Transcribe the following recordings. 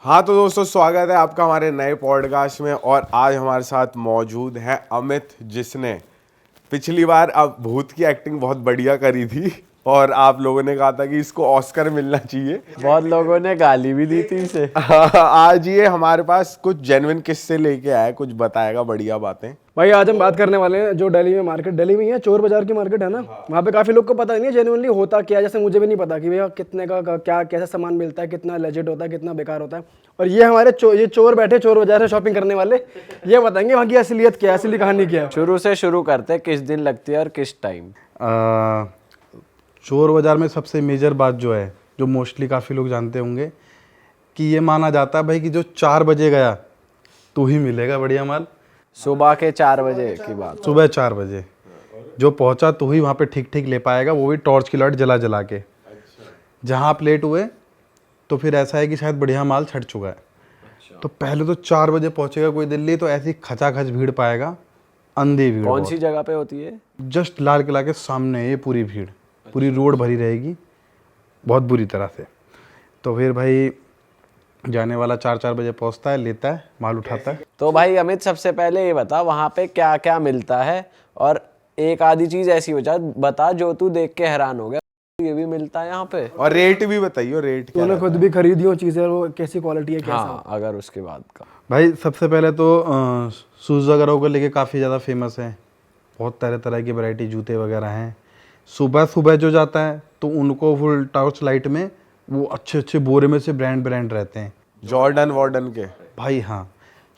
हाँ तो दोस्तों, स्वागत है आपका हमारे नए पॉडकास्ट में। और आज हमारे साथ मौजूद है अमित, जिसने पिछली बार अब भूत की एक्टिंग बहुत बढ़िया करी थी और आप लोगों ने कहा था कि इसको ऑस्कर मिलना चाहिए। बहुत लोगों ने गाली भी दी थी इसे। आज ये हमारे पास कुछ जेन्युइन किस्से लेके आया, कुछ बताएगा बढ़िया बातें। भाई आज हम बात करने वाले हैं जो दिल्ली में मार्केट, दिल्ली में ही है, चोर बाजार की मार्केट है ना। वहाँ पे काफी लोग को पता नहीं है जेन्युइनली होता क्या है। जैसे मुझे भी नहीं पता कि भैया कितने का क्या कैसा सामान मिलता है, कितना लेजिट होता है, कितना बेकार होता है। और ये हमारे ये चोर बैठे चोर बाजार से शॉपिंग करने वाले, ये बताएंगे वहाँ की असलियत क्या है, असली कहानी क्या है। शुरू से शुरू करते हैं, किस दिन लगती है और किस टाइम। चोर बाज़ार में सबसे मेजर बात जो है, जो मोस्टली काफ़ी लोग जानते होंगे, कि ये माना जाता है भाई कि जो 4 बजे गया तो ही मिलेगा बढ़िया माल। सुबह के 4 बजे की बात। सुबह 4 बजे जो पहुंचा तो ही वहाँ पे ठीक ठीक ले पाएगा, वो भी टॉर्च की लाइट जला जला के। जहाँ आप लेट हुए तो फिर ऐसा है कि शायद बढ़िया माल छट चुका है। तो पहले तो 4 बजे पहुंचेगा कोई दिल्ली तो ऐसी खचाखच भीड़ पाएगा, अंधी भीड़। कौन सी जगह पे होती है? जस्ट लाल किला के सामने ये पूरी भीड़, पूरी रोड भरी रहेगी बहुत बुरी तरह से। तो फिर भाई जाने वाला 4 बजे पहुंचता है, लेता है माल, उठाता है। तो भाई अमित, सबसे पहले ये बता वहाँ पे क्या क्या मिलता है, और एक आधी चीज ऐसी बता जो तू देख के हैरान हो गया ये भी मिलता है यहाँ पे। और रेट भी बताइए, रेट क्या तूने खुद भी खरीदी हो चीजें, वो कैसी क्वालिटी है, कैसा? हाँ, अगर उसके बाद का। भाई सबसे पहले तो शूज़ वगैरह को लेके काफ़ी ज़्यादा फेमस है। बहुत तरह तरह की वैरायटी जूते वगैरह हैं। सुबह सुबह जो जाता है तो उनको फुल टॉर्च लाइट में वो अच्छे अच्छे बोरे में से ब्रांड रहते हैं। जॉर्डन वॉर्डन के भाई हाँ,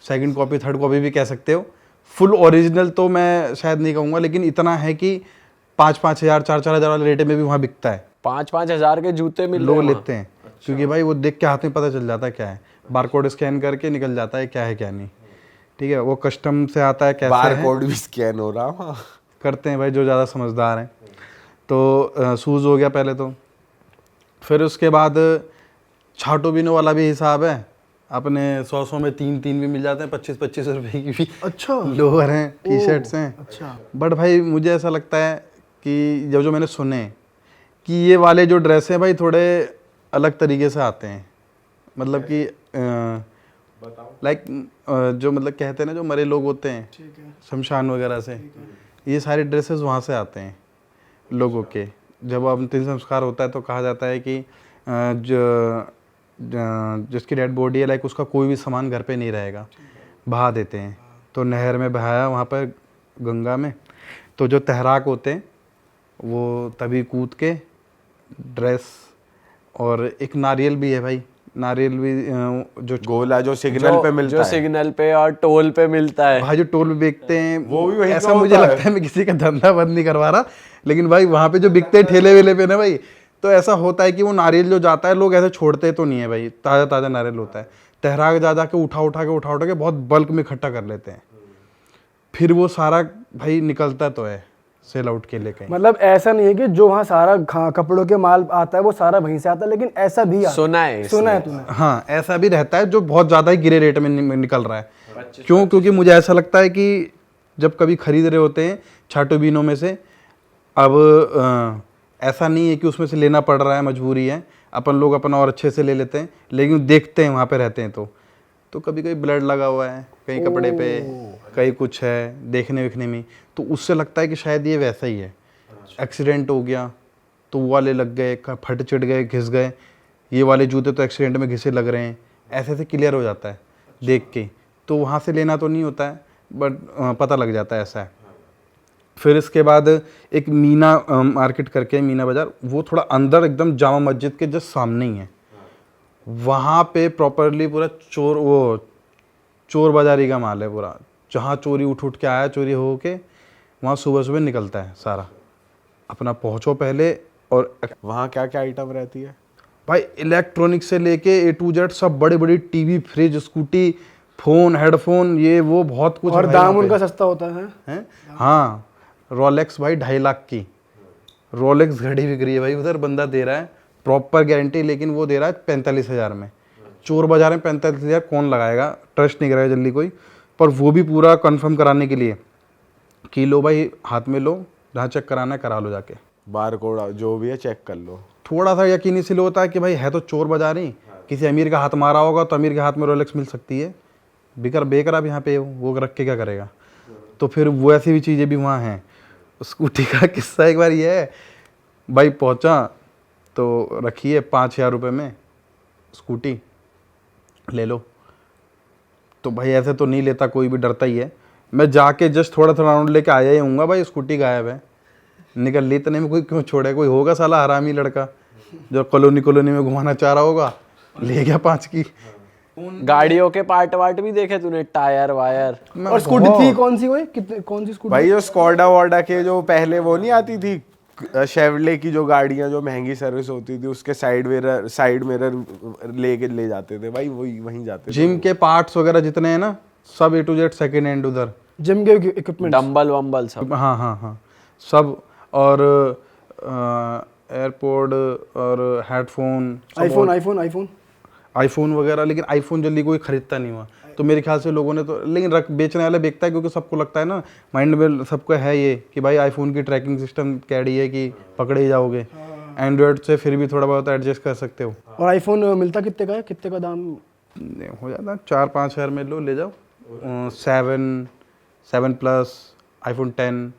सेकंड कॉपी थर्ड कॉपी भी कह सकते हो। फुल ओरिजिनल तो मैं शायद नहीं कहूँगा, लेकिन इतना है कि 5-5 हज़ार 4-4 हज़ार वाले रेट में भी वहाँ बिकता है। 5-5 हज़ार के जूते मिल लोग लेते हैं। क्योंकि भाई वो देख के हाथ में पता चल जाता है क्या है, बारकोड स्कैन करके निकल जाता है क्या है क्या नहीं। ठीक है, वो कस्टम से आता है, कैसे बारकोड भी स्कैन हो रहा करते हैं भाई जो ज़्यादा समझदार हैं। तो शूज़ हो गया पहले तो। फिर उसके बाद छाटो बीनो वाला भी हिसाब है। अपने 100 में 3 भी मिल जाते हैं, 25 रुपए की भी। अच्छा, लोअर हैं, टी शर्ट्स हैं। अच्छा। बट भाई मुझे ऐसा लगता है कि जो मैंने सुने कि ये वाले जो ड्रेस हैं भाई थोड़े अलग तरीके से आते हैं। मतलब कि लाइक जो मतलब कहते हैं ना, जो मरे लोग होते हैं शमशान वगैरह से, ये सारे ड्रेसेस वहाँ से आते हैं लोगों के। जब अंतिम संस्कार होता है तो कहा जाता है कि जिसकी डेड बॉडी है, लाइक उसका कोई भी सामान घर पे नहीं रहेगा, बहा देते हैं। तो नहर में बहाया वहाँ पर गंगा में, तो जो तहराक होते हैं वो तभी कूद के ड्रेस। और एक नारियल भी है भाई, नारियल भी जो गोला जो सिग्नल पे मिलता जो है। सिग्नल पे और टोल पे मिलता है भाई, जो टोल पे बेचते हैं वो भी वहीं ऐसा का मुझे होता है। लगता है, मैं किसी का धंधा बंद नहीं करवा रहा, लेकिन भाई वहाँ पे जो बिकते हैं ठेले वेले पे ना भाई, तो ऐसा होता है कि वो नारियल जो जाता है लोग ऐसे छोड़ते तो नहीं है भाई, ताज़ा ताज़ा नारियल होता है। तहराक जा के उठा के बहुत बल्क में इकट्ठा कर लेते हैं। फिर वो सारा भाई निकलता तो है सेल आउट के लिए कहीं। मतलब ऐसा नहीं है कि जो वहाँ सारा कपड़ों के माल आता है वो सारा वहीं से आता है, लेकिन ऐसा भी आता सुना है तूने? हाँ, ऐसा भी रहता है जो बहुत ज़्यादा ही गिरे रेट में निकल रहा है। क्यों? क्योंकि मुझे ऐसा लगता है कि जब कभी खरीद रहे होते हैं छाटो बीनों में से, अब ऐसा नहीं है कि उसमें से लेना पड़ रहा है, मजबूरी है, अपन लोग अपना और अच्छे से ले लेते हैं। लेकिन देखते हैं वहाँ पे रहते हैं तो कभी कभी ब्लड लगा हुआ है कहीं कपड़े पे, कहीं कुछ है देखने विखने में, तो उससे लगता है कि शायद ये वैसा ही है। एक्सीडेंट हो गया तो वो वाले लग गए, फट चिट गए, घिस गए, ये वाले जूते तो एक्सीडेंट में घिसे लग रहे हैं, ऐसे ऐसे क्लियर हो जाता है देख के। तो वहाँ से लेना तो नहीं होता है, बट पता लग जाता है ऐसा है। फिर इसके बाद एक मीना मार्केट करके, मीना बाज़ार, वो थोड़ा अंदर एकदम जामा मस्जिद के जस्ट सामने ही है। वहाँ पे प्रॉपरली पूरा चोर बाज़ारी का माल है पूरा। जहाँ चोरी उठ के आया, चोरी हो के वहाँ सुबह सुबह निकलता है सारा। अपना पहुँचो पहले। और वहाँ क्या क्या आइटम रहती है भाई? इलेक्ट्रॉनिक से लेके A to Z सब, बड़े बड़ी TV, fridge, scooty, phone, headphone, ये वो बहुत कुछ। और दाम उनका सस्ता होता है? हाँ, रोलेक्स भाई 2.5 लाख की रोलेक्स घड़ी बिक रही है भाई उधर। बंदा दे रहा है प्रॉपर गारंटी, लेकिन वो दे रहा है 45,000 में। चोर बाजार में 45,000 कौन लगाएगा? ट्रस्ट नहीं करेगा जल्दी कोई। पर वो भी पूरा कंफर्म कराने के लिए कि लो भाई, हाथ में लो, जहाँ चेक कराना है करा लो जाके। बारकोड जो भी है चेक कर लो। थोड़ा सा यकीन इसलिए होता है कि भाई है तो चोर बाजार ही, किसी अमीर का हाथ मारा होगा तो अमीर के हाथ में रोलेक्स मिल सकती है, बेकर बेकर आप यहाँ पे वो रख के क्या करेगा। तो फिर वो ऐसी भी चीज़ें भी वहाँ हैं। स्कूटी का किस्सा एक बार ये है, भाई पहुँचा तो रखी है 5,000 रुपये में स्कूटी, ले लो। तो भाई ऐसे तो नहीं लेता, कोई भी डरता ही है। मैं जाके जस्ट थोड़ा थोड़ा राउंड लेके आया ही हूँगा, भाई स्कूटी गायब है। निकल ली इतने में कोई क्यों छोड़े, कोई होगा साला हरामी लड़का जो कॉलोनी में घुमाना चाह रहा होगा, ले गया 5 की। गाड़ियों के पार्ट वार्ट भी देखे तूने, टायर वायर? और स्कूटी थी कौन सी, वो कितने कौन सी स्कूटी? भाई जो स्कॉडा वॉडा के जो पहले वो नहीं आती थी शेवरले की जो गाड़ियां जो महंगी सर्विस होती थी, उसके साइड मिरर ले जाते थे भाई, वही वहीं जाते थे। जिम के पार्ट्स वगैरह जितने हैं ना, सब A to Z second hand उधर। जिम के इक्विपमेंट, डंबल वंबल सब? हाँ सब। और एयरपोर्ट और हेडफोन, आईफोन वगैरह। लेकिन आईफोन जल्दी कोई खरीदता नहीं हुआ, तो मेरे ख्याल से लोगों ने तो, लेकिन बेचने वाला बेचता है क्योंकि सबको लगता है ना, माइंड में सबको है ये कि भाई आईफोन की ट्रैकिंग सिस्टम कैडी है कि पकड़े ही जाओगे। एंड्रॉयड से फिर भी थोड़ा बहुत एडजस्ट कर सकते हो। और आईफोन मिलता कितने का है, कितने का दाम हो जाता है? 4-5 हज़ार में लो, ले जाओ। 7 प्लस, आईफोन 10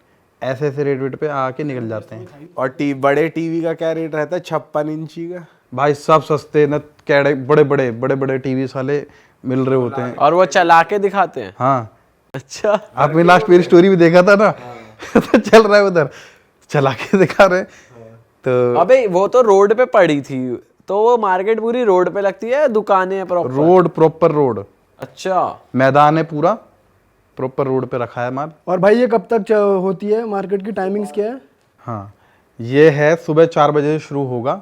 ऐसे रेट पे आके निकल जाते हैं। और बड़े टीवी का क्या रेट रहता है? 56 इंची का भाई सब सस्ते न, कैडे बड़े टीवी साले मिल रहे होते हैं। और वो चला के दिखाते हैं? हाँ। अच्छा, आपने लास्ट मेरी स्टोरी भी देखा था ना? तो चल रहा है उधर, चला के दिखा रहे। तो अबे वो तो रोड पे पड़ी थी, तो वो मार्केट पूरी रोड पे लगती है, दुकानें हैं प्रॉपर? Road, proper road. अच्छा, मैदान है पूरा, प्रॉपर रोड पे रखा है माल। और भाई ये कब तक होती है, मार्केट की टाइमिंग्स क्या है? हाँ, ये है सुबह 4 बजे से शुरू होगा,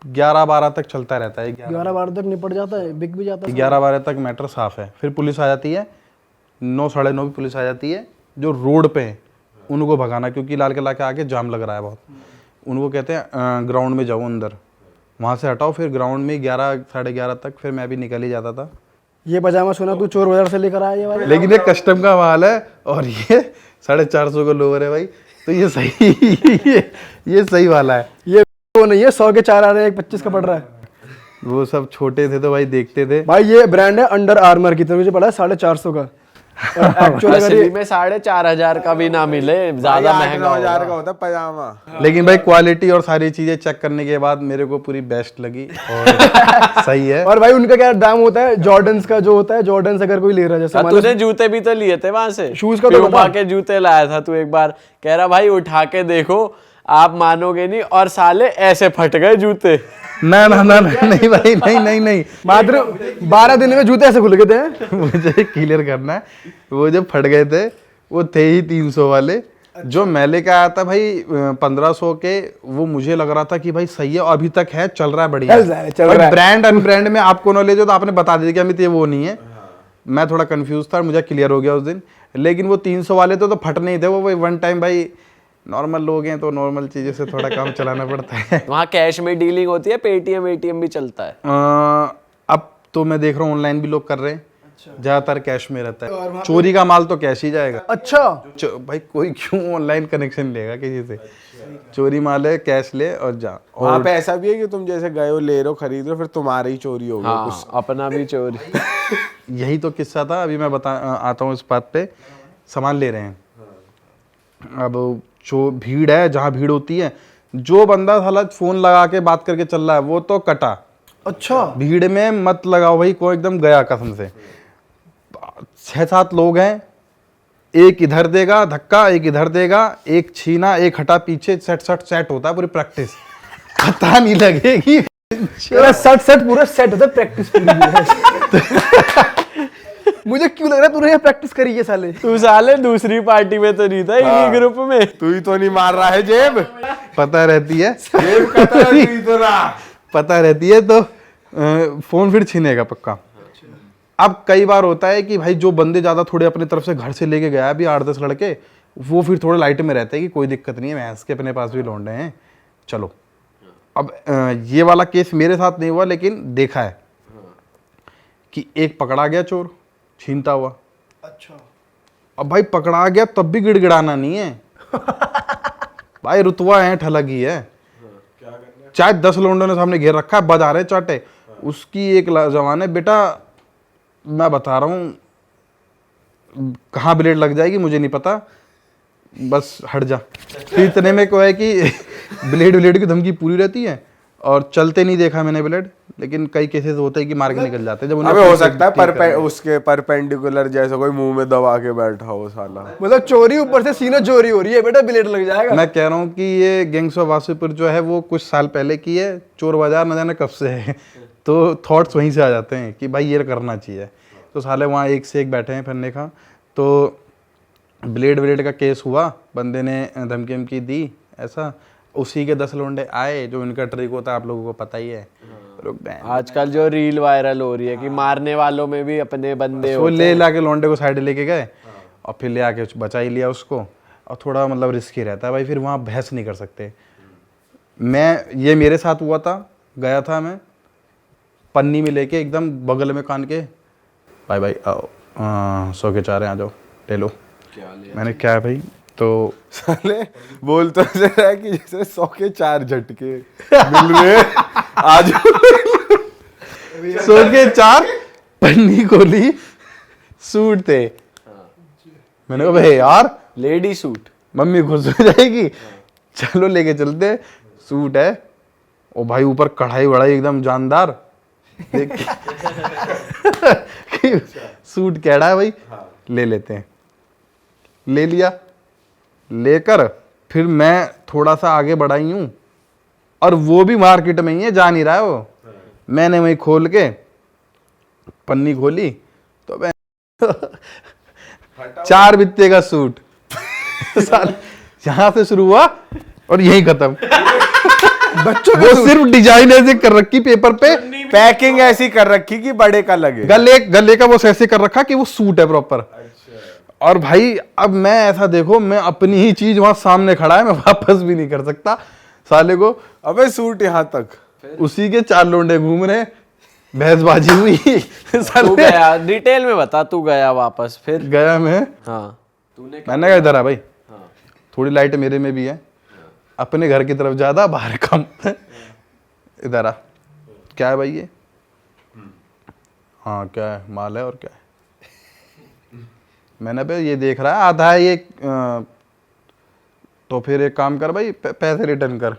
11-12 तक चलता रहता है। 11-12 तक निपट जाता है, बिक भी जाता है? 11-12 तक मैटर साफ है। फिर पुलिस आ जाती है, 9-9:30 भी पुलिस आ जाती है। जो रोड पे है उनको भगाना, क्योंकि लाल किला के आगे जाम लग रहा है बहुत। उनको कहते हैं ग्राउंड में जाओ अंदर, वहाँ से हटाओ। फिर ग्राउंड में 11-11:30 तक फिर मैं भी निकल ही जाता था। ये पजामा सुना तू चोर बाजार से लेकर आया ये वाला? लेकिन ये कस्टम का माल है और ये 450 का लोअर है भाई, तो ये सही ये सही वाला है। ये वो नहीं है 100 के 4 आ रहे हैं, 25 का पड़ रहा है। वो सब छोटे थे तो भाई देखते थे। भाई ये ब्रांड है अंडर आर्मर की, तो मुझे पड़ा है 450 का। असली में 4,500 का भी ना मिले, ज्यादा महंगा 8-9 का होता है पजामा। लेकिन भाई क्वालिटी और सारी चीजें चेक करने के बाद मेरे को पूरी बेस्ट लगी और सही है। और भाई उनका क्या दाम होता है, जॉर्डन्स का जो होता है, जॉर्डन्स अगर कोई ले रहा है जैसे तूने जूते भी तो लिए थे वहां से? शूज का तो प्यूमा के जूते लाया था तू एक बार, कह रहा भाई उठा के देखो, आप मानोगे नहीं, और साले ऐसे फट गए जूते। ना नहीं भाई, नहीं मात्र 12 दिन में जूते ऐसे खुल गए थे। मुझे क्लियर करना है, वो जब फट गए थे वो थे ही 300 वाले। जो मैं लेके आया था भाई 1500 के, वो मुझे लग रहा था कि भाई सही है, अभी तक है, चल रहा है बढ़िया। ब्रांड अनब्रांड में आपको नॉलेज हो तो आपने बता दिया कि अमित ये वो नहीं है। मैं थोड़ा कंफ्यूज था, मुझे क्लियर हो गया उस दिन। लेकिन वो 300 वाले तो फट नहीं थे, वो वन टाइम भाई, नॉर्मल लोग हैं तो नॉर्मल चीज़ों से थोड़ा काम चलाना पड़ता है। वहाँ कैश में डीलिंग होती है, पेटीएम एटीएम भी चलता है? अब तो मैं देख रहा हूँ ऑनलाइन भी लोग कर रहे हैं। ज्यादातर कैश में रहता है, चोरी का माल तो कैश ही जाएगा। अच्छा भाई कोई क्यों ऑनलाइन कनेक्शन लेगा किसी से? चोरी माल है, कैश ले और जा। वहाँ पे ऐसा भी है कि तुम जैसे गए हो, ले रहे हो, खरीद रहे हो, फिर तुम्हारी चोरी हो गई। हाँ, अपना भी चोरी। यही तो किस्सा था। अभी मैं आता हूँ इस बात पे। सामान ले रहे हैं, अब जो भीड़ है, जहाँ भीड़ होती है, जो बंदा साला फोन लगा के बात करके चल रहा है वो तो कटा। अच्छा, भीड़ में मत लगाओ भाई, कोई एकदम गया कसम से। 6-7 लोग हैं, एक इधर देगा धक्का, एक इधर देगा, एक छीना, एक हटा पीछे, सेट होता है पूरी प्रैक्टिस। पता नहीं लगेगी। सेट पूरा सेट होता है, प्रैक्टिस पूरी। मुझे क्यों लग रहा है तूने ये प्रैक्टिस करी है साले? तू साले दूसरी पार्टी में तो नहीं था, इन्हीं ग्रुप में। तू ही तो नहीं मार रहा है जेब? पता रहती है, जेब कतरा तू ही तो रहा। पता रहती है तो फोन फिर छीनेगा पक्का। अब कई बार होता है कि भाई जो बंदे ज्यादा थोड़े अपने तरफ से घर से लेके गया भी 8-10 लड़के, वो फिर थोड़े लाइट में रहते हैं कि कोई दिक्कत नहीं है, भैंस के अपने पास भी लौंडे हैं, चलो। अब ये वाला केस मेरे साथ नहीं हुआ, लेकिन देखा है कि एक पकड़ा गया चोर छीनता हुआ। अच्छा, अब भाई पकड़ा गया तब भी गिड़गिड़ाना नहीं है भाई, रुतवा है, ठलग ही है। चाहे 10 लोंडों ने सामने घेर रखा है, बजा रहे चाटे, उसकी एक जवान है बेटा, मैं बता रहा हूँ कहाँ ब्लेड लग जाएगी मुझे नहीं पता, बस हट जा। फिर इतने में को है कि ब्लेड की धमकी पूरी रहती है और चलते नहीं देखा मैंने ब्लेड, लेकिन कई केसेस होते हैं कि मार के निकल जाते हैं। जब उन्हें अबे हो सकता है उसके परपेंडिकुलर जैसे कोई मुंह में दबा के बैठा हो साला। मतलब चोरी ऊपर से सीना चोरी हो रही है बेटा, ब्लेड लग जाएगा। मैं कह रहा हूँ कि ये गैंग्स ऑफ वासेपुर जो है वो कुछ साल पहले की है, चोर बाजार न जाने कब से है। तो थॉट्स वहीं से आ जाते हैं कि भाई ये करना चाहिए। तो साले वहाँ एक से एक बैठे हैं फन्ने का। तो ब्लेड का केस हुआ, बंदे ने धमकी वमकी दी ऐसा, उसी के 10 लोंडे आए, जो इनका ट्रिक होता है आप लोगों को पता ही है। आजकल जो रील वायरल हो रही है कि मारने वालों में भी अपने बंदे वो ले लाके लोंडे को साइड लेके गए और फिर ले आके बचा ही लिया उसको। और थोड़ा मतलब रिस्की रहता है भाई, फिर वहाँ बहस नहीं कर सकते। ये मेरे साथ हुआ था, गया था मैं पन्नी में लेके एकदम बगल में कान के, भाई आओ 100 के 4 आ जाओ ले लो। मैंने क्या है भाई, तो साले बोल तो ऐसे रहा है कि जैसे 100 के 4 झटके मिल रहे आज। 100 के 4 पन्नी खोली, सूट थे। मैंने कहा भाई यार लेडी सूट, मम्मी खुश हो जाएगी, चलो लेके चलते। सूट है ओ भाई, ऊपर कढ़ाई वढ़ाई एकदम जानदार। देख कि सूट कैड़ा है भाई, ले लेते हैं। ले लिया, लेकर फिर मैं थोड़ा सा आगे बढ़ाई हूँ, और वो भी मार्केट में ही है, जा नहीं रहा है वो। मैंने वही खोल के पन्नी खोली तो मैं 4 बित्ते का सूट यहाँ से शुरू हुआ और यहीं खत्म। बच्चों वो सिर्फ डिजाइन ऐसे कर रखी पेपर पे, पैकिंग ऐसी कर रखी कि बड़े का लगे, गले का वो ऐसे कर रखा कि वो सूट है प्रॉपर। और भाई अब मैं ऐसा देखो, मैं अपनी ही चीज वहां सामने खड़ा है, मैं वापस भी नहीं कर सकता साले को। अबे सूट यहाँ तक, उसी के 4 लोंडे घूम रहे, बहसबाजी हुई। तू गया डिटेल में बता, तू गया वापस फिर? गया मैं, हाँ मैंने कहा इधर आ भाई, थोड़ी लाइट मेरे में भी है, अपने घर की तरफ ज्यादा, बाहर कम। इधर आ, क्या है भाई ये? हाँ क्या है, माल है और क्या है? मैंने भाई ये देख रहा है आधा है ये, तो फिर एक काम कर भाई, पैसे रिटर्न कर।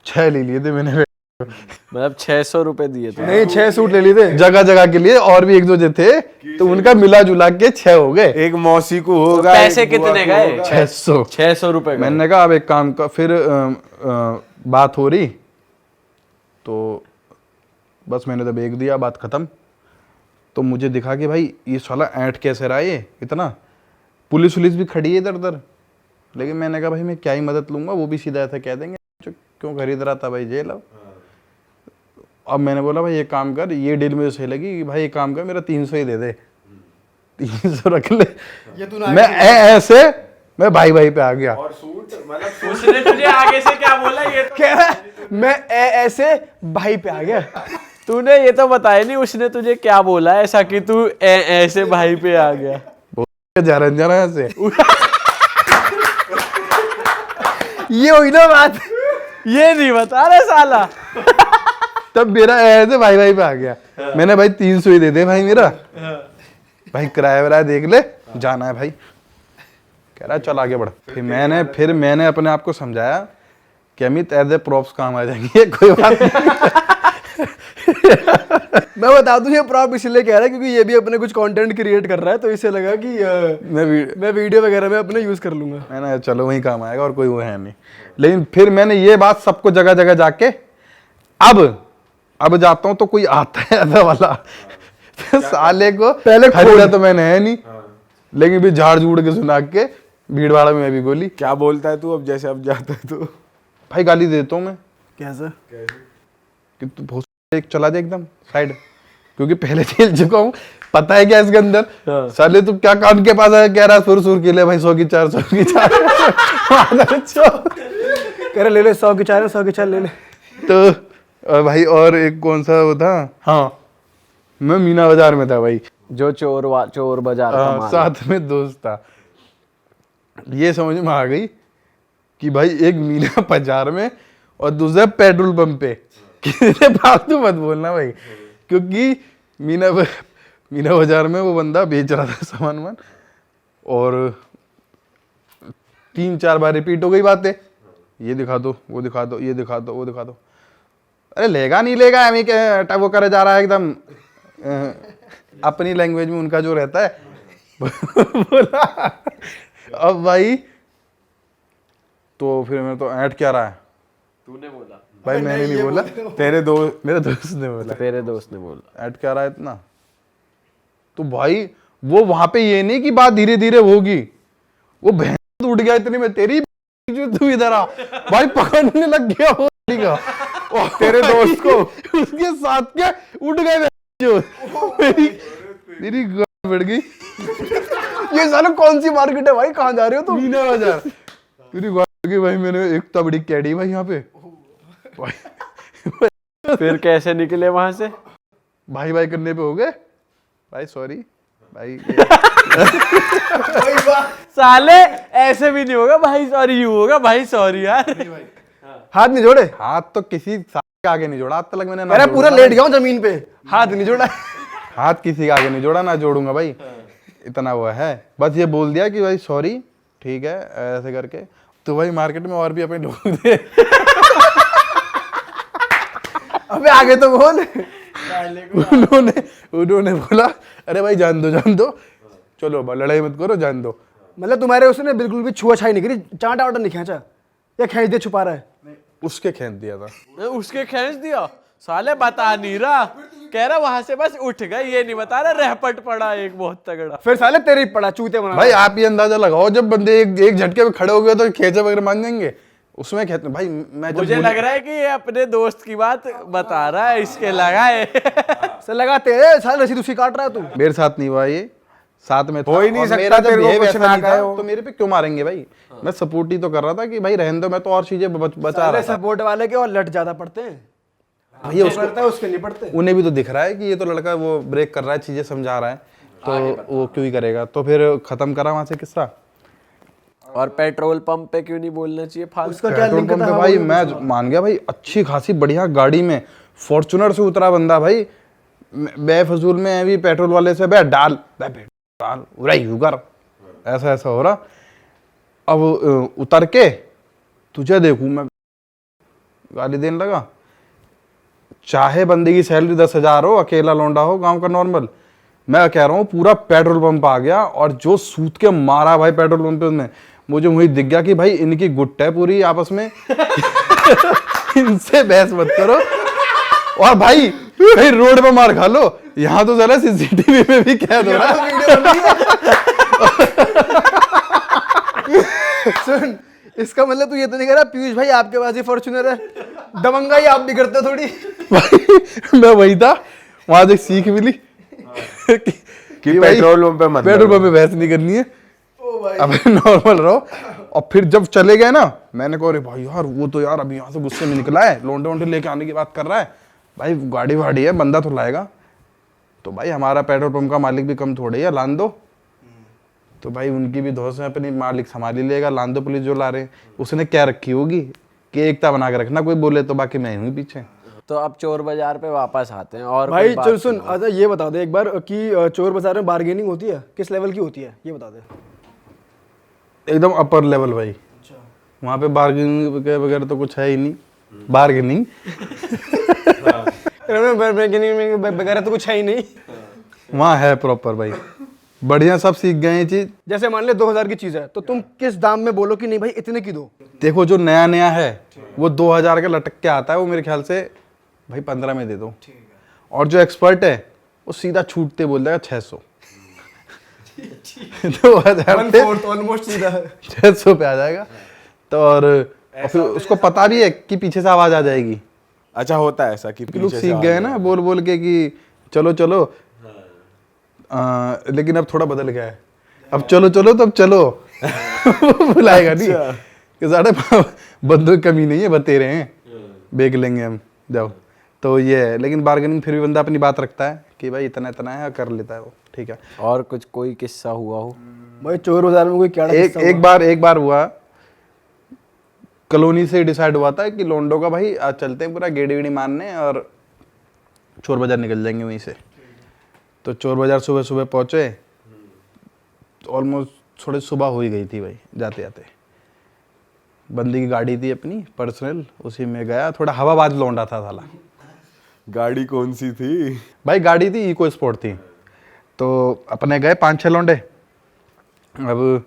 6 ले लिए थे मैंने, मतलब 600 रुपए दिए थे? नहीं 6 सूट ले लिए थे जगह जगह के लिए, और भी एक दो जो थे तो उनका मिला जुला के 6 हो गए। एक मौसी को होगा। पैसे कितने गए? 600 रुपए। मैंने कहा अब एक काम का, फिर बात हो रही तो बस मैंने तो बेच दिया, बात खत्म। तो मुझे दिखा कि भाई ये साला ऐंठ कैसे रहा है इतना, पुलिस भी खड़ी है इधर उधर। लेकिन मैंने कहा भाई मैं क्या ही मदद लूंगा, वो भी सीधा ऐसा कह देंगे क्यों खरीद रहा था भाई जेल। अब मैंने बोला भाई ये काम कर, ये डील मुझे सही लगी कि भाई ये काम कर, मेरा 300 ही दे दे, 300 रख ले। मैं ऐसे मैं भाई पे आ गया। और सूट मतलब उसने तुझे आगे से क्या बोला ये तो? कह रहा है, मैं ऐसे भाई पे आ गया। तूने ये तो बताया नहीं उसने तुझे क्या बोला ऐसा कि तू ऐसे भाई पे आ गया? जा रहा है ऐसे। ये हुई ना बात, ये नहीं बता रहे साला। तब मेरा ऐसे भाई पे आ गया। मैंने भाई 300 ही दे दे भाई, मेरा भाई किराया वराया देख ले, जाना है भाई। कह रहा चल आगे बढ़। फिर मैंने अपने आप को समझाया कि अमित एज ए प्रॉप्स काम आ जाएंगे, कोई बात नहीं। मैं बता दूं ये प्रॉप इसलिए कह रहा है क्योंकि ये भी अपने कुछ कंटेंट क्रिएट कर रहा है, तो इसे लगा कि मैं वीडियो वगैरह में अपने यूज कर लूंगा। मैंने चलो वही काम आएगा, और कोई वो है नहीं। लेकिन फिर मैंने ये बात सबको जगह जगह जाके, अब जाता हूँ तो कोई आता है ऐसा वाला, साले को पहले खरीदा तो मैंने है नहीं, लेकिन भी झाड़ झूड़ के सुना के भीड़ भाड़ में मैं भी गोली। क्या बोलता है तू अब, जैसे अब जाता है तो? भाई गाली देता हूँ मैं। कैसा? कि तू बहुत एक चला दे एकदम साइड, क्योंकि पहले झेल चुका हूँ, पता है क्या इसके अंदर। साले तू क्या कान के पास आया, कह रहा सुर के लिए भाई 100 की 4 100 की 4। कह रहा ले ले 100 की 4 100 की 4 ले ले। तो भाई और एक कौन सा वो था, हाँ मैं मीना बाजार में था भाई, जो चोर बाजार का माल। साथ में दोस्त था। ये समझ में आ गई कि भाई एक मीना बाजार में और दूसरा पेट्रोल पंप पे। किसी ने फालतू मत बोलना भाई, क्योंकि मीना बाजार में वो बंदा बेच रहा था सामान वामान, और 3-4 बार रिपीट हो गई बातें, ये दिखा दो, वो दिखा दो, ये दिखा दो, वो दिखा दो। अरे लेगा नहीं लेगा, हमें क्या वो करे जा रहा है एकदम अपनी लैंग्वेज में उनका जो रहता है बोला। अब भाई तो फिर मैं तो ऐड क्या रहा है, तूने बोला भाई मैंने नहीं बोला, तेरे दो मेरे दोस्त ने बोला तेरे दोस्त ने बोला। ऐड क्या रहा है इतना। तो भाई वो वहां पे ये नहीं कि बात धीरे धीरे होगी, वो भैंस उठ गया इतनी में, तेरी जो तू इधर आ भाई, पकड़ने लग गया वो का। और तेरे दोस्त को उसके साथ क्या उठ गए जो मेरी गांड बढ़ गई। ये साला कौन सी मार्केट है भाई, कहाँ जा रहे हो तुम? मीना बाजार मेरी गांड बढ़ गई भाई। मैंने एक तबड़ी कैडी भाई यहाँ पे भाई। फिर कैसे निकले वहां से? भाई भाई करने पे हो गए भाई, सॉरी भाई। साले ऐसे भी नहीं होगा भाई सॉरी, यू होगा भाई सॉरी यार। हाथ नहीं जोड़े? हाथ तो किसी के आगे नहीं जोड़ा आज तक मैंने ना। अरे पूरा लेट गया हूँ जमीन पे, हाथ नहीं जोड़ा। हाथ किसी के आगे नहीं जोड़ा, ना जोड़ूंगा भाई, इतना वो है। बस ये बोल दिया कि भाई सॉरी, ठीक है ऐसे करके। तो भाई मार्केट में और भी अपने लोग थे। अबे आगे तो बोल। उन्होंने बोला अरे भाई जान दो, चलो लड़ाई मत करो, जान दो। मतलब तुम्हारे उसने बिल्कुल भी छुआ छाई नहीं करी, चांटा वाटा नहीं खींचा या खींच दे छुपा रहा है? उसके खींच दिया था। उसके खींच दिया? साले बता नहीं रहा, कह रहा वहां से बस उठ गए, ये नहीं बता रहा रहपट पड़ा एक बहुत तगड़ा। फिर साले तेरे ही पड़ा चूते बना। भाई आप ये अंदाजा लगाओ, जब बंदे एक झटके में खड़े हो गए तो खेचे वगैरह मान जाएंगे, उसमें कहते भाई मैं जब मुझे लग रहा है कि ये अपने दोस्त की बात बता रहा है, इसके लगा है। से लगाते हैं साले, रसीद उसी काट रहा है तू। मेरे साथ नहीं हुआ ये, साथ में था। हो ही नहीं और सकता, मेरा जब तेरे को behave कुछ ऐसा ना नहीं था, कहे हो। तो मेरे पे क्यों मारेंगे भाई। मैं सपोर्ट ही तो कर रहा था कि भाई रहने दो, मैं तो और चीजें बचा रहा साले था। सपोर्ट वाले के और लट ज्यादा पड़ते हैं, भैया उसको पड़ता है उसके नहीं पड़ते। उन्हें भी तो दिख रहा है कि ये तो लड़का वो ब्रेक कर रहा है, चीजें समझा रहा है, तो वो क्यों ही करेगा। तो फिर खत्म करा वहां से किस्सा। और पेट्रोल पंप पे क्यों नहीं बोलना चाहिए फालतू? उसका क्या पेट्रोल लिंक पंप था? पे भाई मैं मान गया भाई, अच्छी खासी बढ़िया गाड़ी में फॉर्च्यूनर से उतरा बंदा भाई, बेफजूल में भी पेट्रोल वाले से बे डाल उरा युगर ऐसा ऐसा हो रहा। अब उतर के तुझे देखूं मैं, गाली देने लगा। चाहे बंदे की सैलरी 10,000 हो, अकेला लौंडा हो गांव का नॉर्मल, मैं कह रहा हूँ पूरा पेट्रोल पंप आ गया और जो सूत के मारा भाई पेट्रोल पंप में, मुझे वही दिख गया कि भाई इनकी गुट है पूरी आपस में। इनसे बहस मत करो, और भाई कहीं रोड पे मार खा लो, यहाँ तो जरा सीसीटीवी में भी कैद हो रहा है। सुन, इसका मतलब तू ये तो नहीं कह रहा पीयूष भाई आपके पास ही फॉर्च्यूनर है, दबंगाई आप भी करते हो थोड़ी? भाई मैं वही था, वहां से सीख मिली कि पेट्रोल पंप पे मत पेट्रोल पंप पे बहस नहीं करनी है, अब नॉर्मल रहो। और फिर जब चले गए ना, मैंने कहा अरे भाई यार वो तो यार अभी यहाँ से गुस्से में निकला है, लोंडे वोंडे लेके आने की बात कर रहा है, भाई गाड़ी वाड़ी है बंदा तो लाएगा। तो भाई हमारा पेट्रोल पंप का मालिक भी कम थोड़े है, लान दो। तो भाई उनकी भी धौस में अपनी मालिक संभाल ही लेगा, लान दो पुलिस जो ला रहे हैं। उसने क्या रखी होगी कि एकता बना के रखना, कोई बोले तो बाकी मैं हूँ पीछे। तो अब चोर बाजार पे वापस आते हैं। और भाई कोई बात चल सुन, अच्छा ये बता दे एक बार कि चोर बाजार में बार्गेनिंग होती है, किस लेवल की होती है ये बता दे। एकदम अपर लेवल भाई, वहाँ पे बार्गेनिंग वगैरह तो कुछ है ही नहीं। बार्गेनिंग वगैरह तो कुछ है ही नहीं। वहाँ है प्रॉपर भाई, बढ़िया सब सीख गए ये चीज। जैसे मान ले 2000 की चीज है तो तुम किस दाम में बोलो कि नहीं भाई इतने की दो? देखो जो नया नया है वो 2000 का लटक के आता है, वो मेरे ख्याल से भाई 15 में दे दो। और जो एक्सपर्ट है वो सीधा छूटते बोल देगा 600। 2000 ऑलमोस्ट सीधा 600 पे आ जाएगा। तो और फिर उसको पता भी है कि पीछे से आवाज आ जाएगी। अच्छा होता है ऐसा कि लोग पीछे से सीख गए ना बोल बोल के कि चलो चलो, लेकिन अब थोड़ा बदल गया है, अब चलो चलो तब चलो। बुलाएगा नहीं कि साढ़े बंदों की कमी नहीं है, बते रहे हैं बेच लेंगे हम जाओ। तो ये है, लेकिन बार्गेनिंग फिर भी बंदा अपनी बात रखता है कि भाई इतना इतना है, कर लेता है वो, ठीक है। और कुछ कोई किस्सा हुआ हो? भाई चोर बाजार में कोई क्या एक बार हुआ, कॉलोनी से डिसाइड हुआ था कि लोंडो का भाई आज चलते हैं पूरा गेड़ी वेड़ी मारने और चोर बाजार निकल जाएंगे वहीं से। तो चोर बाजार सुबह सुबह पहुंचे, ऑलमोस्ट थोड़ी सुबह हो ही गई थी भाई जाते जाते। बंदी की गाड़ी थी अपनी पर्सनल, उसी में गया। थोड़ा हवाबाज लौंडा था साला। गाड़ी कौन सी थी? भाई गाड़ी थी इको स्पोर्ट थी। तो अपने गए 5-6 लौंडे। अब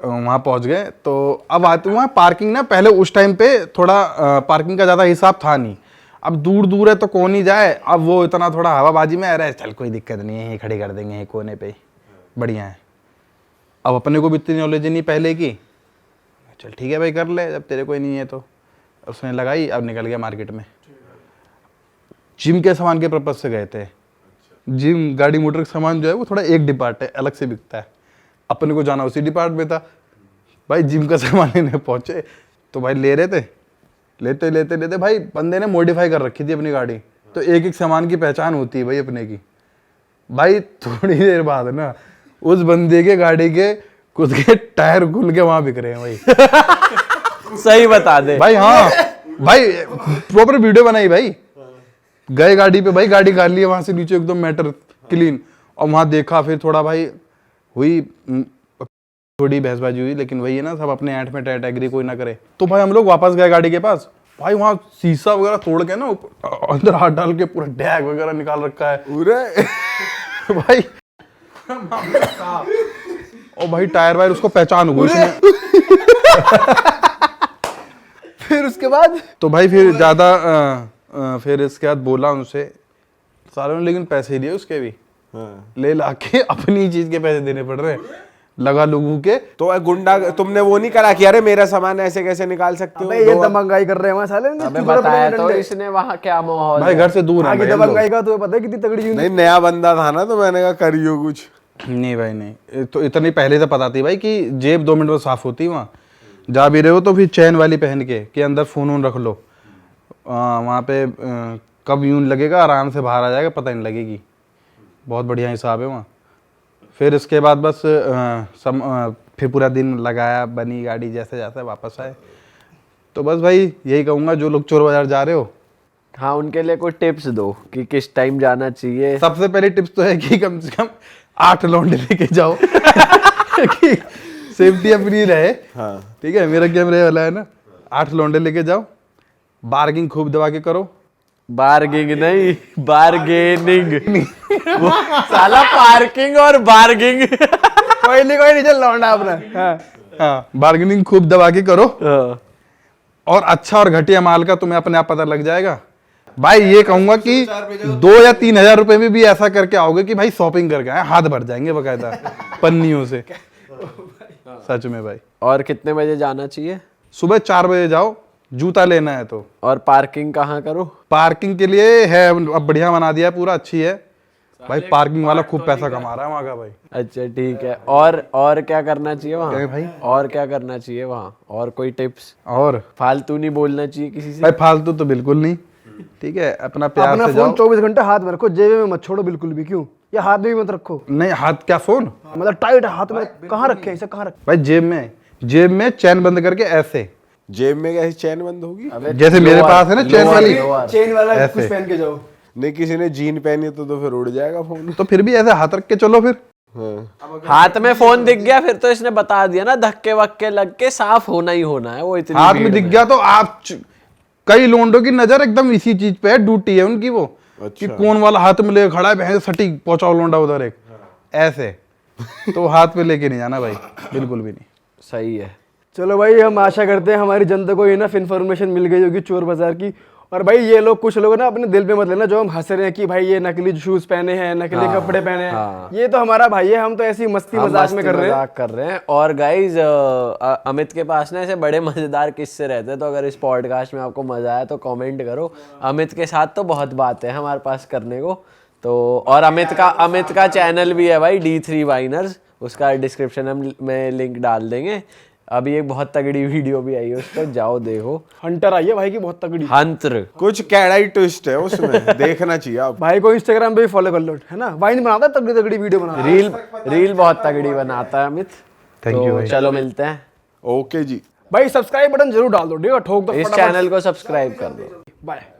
वहाँ पहुँच गए तो अब आते वहाँ पार्किंग ना, पहले उस टाइम पे थोड़ा पार्किंग का ज़्यादा हिसाब था नहीं। अब दूर दूर है तो कौन ही जाए। अब वो इतना थोड़ा हवाबाजी में, अरे चल कोई दिक्कत नहीं है, यहीं खड़ी कर देंगे यहीं कोने पे, बढ़िया है। अब अपने को भी इतनी नॉलेज नहीं पहले की, चल ठीक है भाई कर ले, जब तेरे कोई नहीं है तो। उसने लगाई, अब निकल गया मार्केट में। जिम के सामान के पर्पज से गए थे। जिम गाड़ी मोटर का सामान जो है वो थोड़ा एक डिपार्ट है, अलग से बिकता है। अपने को जाना उसी डिपार्ट में था। भाई जिम का सामान लेने पहुंचे तो भाई ले रहे थे, लेते लेते लेते भाई बंदे ने मॉडिफाई कर रखी थी अपनी गाड़ी। तो एक एक सामान की पहचान होती है भाई अपने की। भाई थोड़ी देर बाद ना उस बंदे के गाड़ी के खुद के टायर खुल के वहां बिक रहे हैं भाई। सही बता दे भाई हाँ भाई प्रॉपर वीडियो बनाई भाई। गए गाड़ी पे भाई, गाड़ी गाड़ ली वहां से नीचे एकदम मैटर क्लीन। और वहां देखा, फिर थोड़ा भाई हुई थोड़ी बहसबाजी हुई, लेकिन वही है ना सब अपने ऐंठ में टैट एग्री कोई ना करे। तो भाई हम लोग वापस गए गाड़ी के पास। भाई वहां शीशा वगैरह तोड़ के ना अंदर हाथ डाल के पूरा डैग वगैरह निकाल रखा है पूरे भाई। और भाई टायर वायर उसको पहचान हो गई उसमें। फिर उसके बाद तो भाई फिर ज्यादा फिर इसके बाद बोला उनसे सालों ने, लेकिन पैसे दिए उसके भी। ले ला के अपनी चीज के पैसे देने पड़ रहे लगा लोगों के। तो गुंडा तुमने वो नहीं करा कि अरे मेरा सामान ऐसे कैसे निकाल सकते हो? अबे ये दबंगाई कर रहे हैं हमारे साले ने। अबे बताया तो इसने वहाँ क्या माहौल भाई है। घर से दूर है आगे भाई हम लोग। दबंगाई का तो पता है कितनी तगड़ी यूनिट। नहीं, नया बंदा था ना तो मैंने कहा करियो कुछ। नहीं भाई नहीं, तो इतनी पहले से पता थी भाई कि जेब 2 मिनट में साफ होती है। वहाँ जा भी रहे हो तो फिर चैन वाली पहन के अंदर फोन वोन रख लो। वहाँ पे कब यूं लगेगा आराम से बाहर आ जाएगा, पता नहीं लगेगी। बहुत बढ़िया हिसाब है वहाँ। फिर इसके बाद बस फिर पूरा दिन लगाया, बनी गाड़ी जैसे जैसे वापस आए। तो बस भाई यही कहूँगा जो लोग चोर बाजार जा रहे हो, हाँ उनके लिए कोई टिप्स दो कि किस टाइम जाना चाहिए। सबसे पहले टिप्स तो है कि कम से कम 8 लौंडे लेके जाओ कि सेफ्टी अपनी रहे। हाँ ठीक है, मेरा कैमरे वाला है ना, 8 लौंडे लेके जाओ, बार्गिंग खूब दबा के करो। बार्गिंग नहीं, बार्गेनिंग। वो साला पार्किंग और बार्गिंग। कोई नहीं चल लौंडा अपना। हाँ बार्गेनिंग खूब दबा के करो, हाँ। और अच्छा और घटिया माल का तुम्हें अपने आप पता लग जाएगा। भाई ये कहूंगा कि 2 या 3 हजार रुपए में भी ऐसा करके आओगे कि भाई शॉपिंग करके आए, हाथ भर जाएंगे बकायदा पन्नियों से। सच में भाई। और कितने बजे जाना चाहिए? सुबह 4 बजे जाओ, जूता लेना है तो। और पार्किंग कहाँ करो? पार्किंग के लिए है, अब बढ़िया बना दिया है, पूरा अच्छी है भाई। पार्किंग वाला खूब पैसा कमा रहा है वहाँ का भाई। अच्छा ठीक है। और क्या करना चाहिए वहाँ? क्या भाई? और क्या करना चाहिए वहाँ? और कोई टिप्स? और फालतू नहीं बोलना चाहिए किसी से? भाई फालतू तो बिल्कुल नहीं। ठीक है, अपना प्यार अपना से फोन जाओ। 24 घंटे हाथ में रखो, जेब में मत छोड़ो बिल्कुल भी। क्यों? या हाथ में भी मत रखो। नहीं हाथ क्या फोन? मतलब टाइट हाथ में कहाँ रखे, ऐसे कहाँ रखे? भाई जेब में चैन बंद करके ऐसे, जेब में कैसे चैन बंद होगी? जैसे मेरे पास है ना चैन वाली, चेन वाला ऐसे। कुछ पहन के जाओ। नहीं, किसी ने जीन पहनी तो फिर उड़ जाएगा फोन। तो फिर भी ऐसे हाथ रख के चलो फिर। हाँ। हाथ में फोन दिख गया फिर तो इसने बता दिया ना, धक्के वक्के लग के साफ होना ही होना है। वो इतनी हाथ भीड़ में दिख गया तो आप कई लोंडों की नजर एकदम इसी चीज पे है, ड्यूटी है उनकी वो। कि कौन वाला हाथ में लेके खड़ा है, बहन सटीक पहुंचाओ लोंडा उधर एक ऐसे। तो हाथ में लेके नहीं जाना भाई, बिल्कुल भी नहीं। सही है। चलो भाई, हम आशा करते हैं हमारी जनता को इनफ इन्फॉर्मेशन मिल गई होगी चोर बाजार की। और भाई ये लोग, कुछ लोग ना अपने दिल पे मत लेना जो हम हंस रहे हैं कि भाई ये नकली शूज पहने हैं, नकली कपड़े पहने हैं। ये तो हमारा भाई है, हम तो ऐसी मस्ती मजाक में कर रहे हैं। और गाइज अमित के पास ना ऐसे बड़े मजेदार किस्से रहते हैं, तो अगर इस पॉडकास्ट में आपको मजा आया तो कमेंट करो। अमित के साथ तो बहुत बात है हमारे पास करने को। तो और अमित का चैनल भी है भाई, D3 वाइनर्स, उसका डिस्क्रिप्शन में लिंक डाल देंगे। अभी एक बहुत तगड़ी वीडियो भी आई है उस पर, जाओ देखो। हंटर आई है भाई की बहुत तगड़ी। हंत्र कुछ कैड़ाई ट्विस्ट है उसमें, देखना चाहिए आप। भाई को इंस्टाग्राम पे भी फॉलो कर लो, है ना। वाइन बनाता है, तगड़ी तगड़ी वीडियो बनाता है। रील बहुत तगड़ी बनाता है अमित। Thank you तो भाई। चलो मिलते हैं। ओके जी। भाई सब्सक्राइब बटन जरूर डाल दो, ठीक है, ठोक दो इस फटाफट। चैनल को सब्सक्राइब कर दो। बाय।